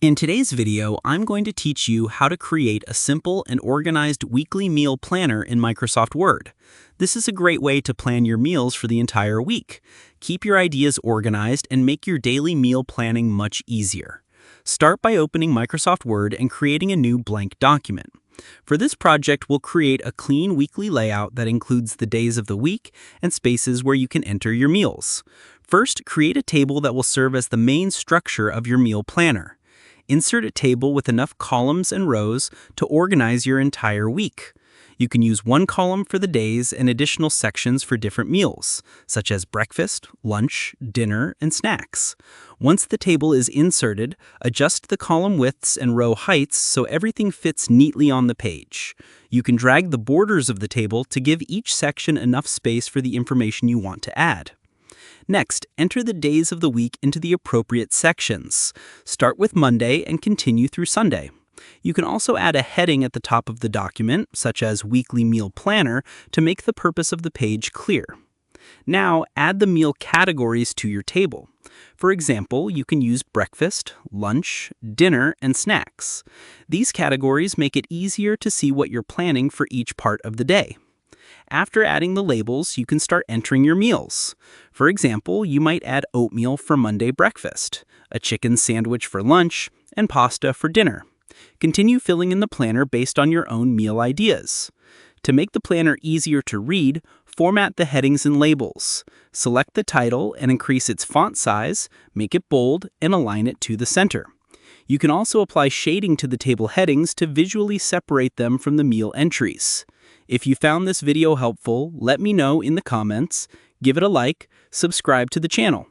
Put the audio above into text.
In today's video, I'm going to teach you how to create a simple and organized weekly meal planner in Microsoft Word. This is a great way to plan your meals for the entire week. Keep your ideas organized and make your daily meal planning much easier. Start by opening Microsoft Word and creating a new blank document. For this project, we'll create a clean weekly layout that includes the days of the week and spaces where you can enter your meals. First, create a table that will serve as the main structure of your meal planner. Insert a table with enough columns and rows to organize your entire week. You can use one column for the days and additional sections for different meals, such as breakfast, lunch, dinner, and snacks. Once the table is inserted, adjust the column widths and row heights so everything fits neatly on the page. You can drag the borders of the table to give each section enough space for the information you want to add. Next, enter the days of the week into the appropriate sections. Start with Monday and continue through Sunday. You can also add a heading at the top of the document, such as Weekly Meal Planner, to make the purpose of the page clear. Now, add the meal categories to your table. For example, you can use breakfast, lunch, dinner, and snacks. These categories make it easier to see what you're planning for each part of the day. After adding the labels, you can start entering your meals. For example, you might add oatmeal for Monday breakfast, a chicken sandwich for lunch, and pasta for dinner. Continue filling in the planner based on your own meal ideas. To make the planner easier to read, format the headings and labels. Select the title and increase its font size, make it bold, and align it to the center. You can also apply shading to the table headings to visually separate them from the meal entries. If you found this video helpful, let me know in the comments, give it a like, subscribe to the channel.